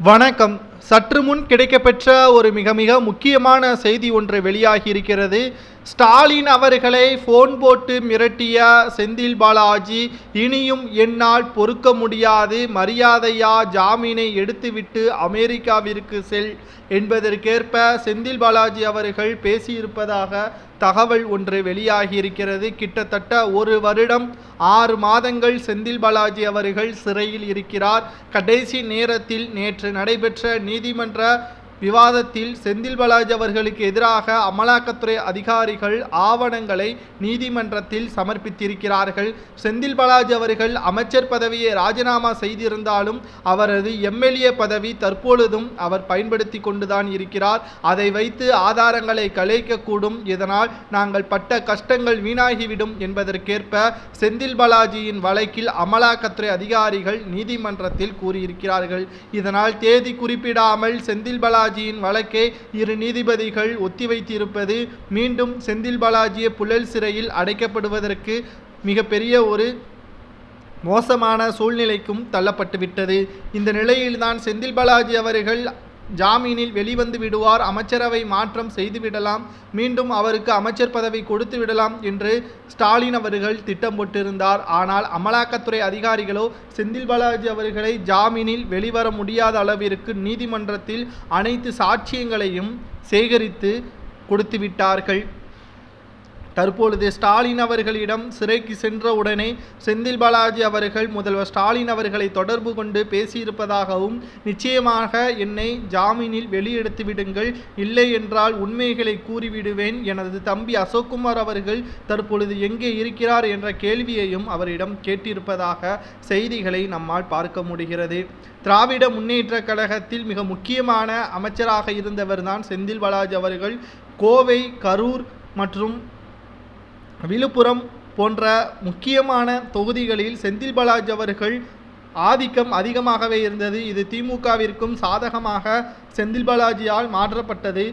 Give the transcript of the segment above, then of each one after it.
வணக்கம். சற்று முன் கிடைக்கப்பெற்ற ஒரு மிக மிக முக்கியமான செய்தி ஒன்று வெளியாகி இருக்கிறது. ஸ்டாலின் அவர்களை போன் போட்டு மிரட்டிய செந்தில் பாலாஜி இனியும் என்னால் பொறுக்க முடியாது, மரியாதையா ஜாமீனை எடுத்துவிட்டு அமெரிக்காவிற்கு செல் என்பதற்கேற்ப செந்தில் பாலாஜி அவர்கள் பேசியிருப்பதாக தகவல் ஒன்று வெளியாகி இருக்கிறது. கிட்டத்தட்ட 1 வருடம் 6 மாதங்கள் செந்தில் பாலாஜி அவர்கள் சிறையில் இருக்கிறார். கடைசி நேரத்தில் நேற்று நடைபெற்ற நீதிமன்ற விவாதத்தில் செந்தில் பாலாஜி அவர்களுக்கு எதிராக அமலாக்கத்துறை அதிகாரிகள் ஆவணங்களை நீதிமன்றத்தில் சமர்ப்பித்திருக்கிறார்கள். செந்தில் பாலாஜி அவர்கள் அமைச்சர் பதவியை ராஜினாமா செய்திருந்தாலும் அவரது எம்எல்ஏ பதவி தற்பொழுதும் அவர் பயன்படுத்தி கொண்டுதான் இருக்கிறார். அதை வைத்து ஆதாரங்களை கலைக்கக்கூடும், இதனால் நாங்கள் பட்ட கஷ்டங்கள் வீணாகிவிடும் என்பதற்கேற்ப செந்தில் பாலாஜியின் வழக்கில் அமலாக்கத்துறை அதிகாரிகள் நீதிமன்றத்தில் கூறியிருக்கிறார்கள். இதனால் தேதி குறிப்பிடாமல் செந்தில் பாலாஜி வழக்கை 2 நீதிபதிகள் ஒத்திவைத்திருப்பது மீண்டும் செந்தில் பாலாஜியை புழல் சிறையில் அடைக்கப்படுவதற்கு மிகப்பெரிய ஒரு மோசமான சூழ்நிலைக்கும் தள்ளப்பட்டுவிட்டது. இந்த நிலையில்தான் செந்தில் பாலாஜி அவர்கள் ஜாமீனில் வெளிவந்து விடுவார், அமைச்சரவை மாற்றம் செய்துவிடலாம், மீண்டும் அவருக்கு அமைச்சர் பதவி கொடுத்து விடலாம் என்று ஸ்டாலின் அவர்கள் திட்டம் போட்டிருந்தார். ஆனால் அமலாக்கத்துறை அதிகாரிகளோ செந்தில் பாலாஜி அவர்களை ஜாமீனில் வெளிவர முடியாத அளவிற்கு நீதிமன்றத்தில் அனைத்து சாட்சியங்களையும் சேகரித்து கொடுத்துவிட்டார்கள். தற்பொழுது ஸ்டாலின் அவர்களிடம் சிறைக்கு சென்றவுடனே செந்தில் பாலாஜி அவர்கள் முதல்வர் ஸ்டாலின் அவர்களை தொடர்பு கொண்டு பேசியிருப்பதாகவும், நிச்சயமாக என்னை ஜாமீனில் வெளியெடுத்து விடுங்கள், இல்லை என்றால் உண்மைகளை கூறிவிடுவேன், எனது தம்பி அசோக்குமார் அவர்கள் தற்பொழுது எங்கே இருக்கிறார் என்ற கேள்வியையும் அவரிடம் கேட்டிருப்பதாக செய்திகளை நம்மால் பார்க்க முடிகிறது. திராவிட முன்னேற்ற கழகத்தில் மிக முக்கியமான அமைச்சராக இருந்தவர் தான் செந்தில் பாலாஜி அவர்கள். கோவை, கரூர் மற்றும் விழுப்புரம் போன்ற முக்கியமான தொகுதிகளில் செந்தில் பாலாஜி அவர்கள் ஆதிக்கம் அதிகமாகவே இருந்தது. இது திமுகவிற்கும் சாதகமாக செந்தில் பாலாஜியால் மாற்றப்பட்டது.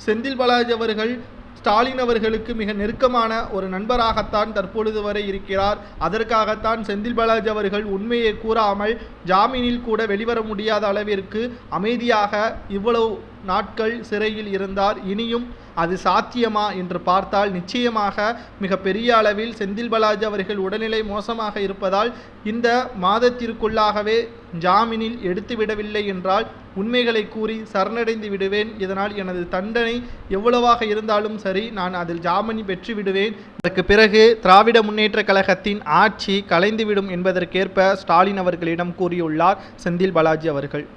செந்தில் பாலாஜி அவர்கள் ஸ்டாலின் அவர்களுக்கு மிக நெருக்கமான ஒரு நண்பராகத்தான் தற்பொழுது வரை இருக்கிறார். அதற்காகத்தான் செந்தில் பாலாஜி அவர்கள் உண்மையை கூறாமல் ஜாமீனில் கூட வெளிவர முடியாத அளவிற்கு அமைதியாக இவ்வளவு நாட்கள் சிறையில் இருந்தார். இனியும் அது சாத்தியமா என்று பார்த்தால் நிச்சயமாக மிக பெரிய அளவில் செந்தில் பாலாஜி அவர்கள் உடல்நிலை மோசமாக இருப்பதால் இந்த மாதத்திற்குள்ளாகவே ஜாமீனில் எடுத்துவிடவில்லை என்றால் உண்மைகளை கூறி சரணடைந்து விடுவேன், இதனால் எனது தண்டனை எவ்வளவாக இருந்தாலும் சரி நான் அதில் ஜாமீன் பெற்று விடுவேன், அதற்கு பிறகு திராவிட முன்னேற்ற கழகத்தின் ஆட்சி கலைந்துவிடும் என்பதற்கேற்ப ஸ்டாலின் அவர்களிடம் கூறியுள்ளார் செந்தில் பாலாஜி அவர்கள்.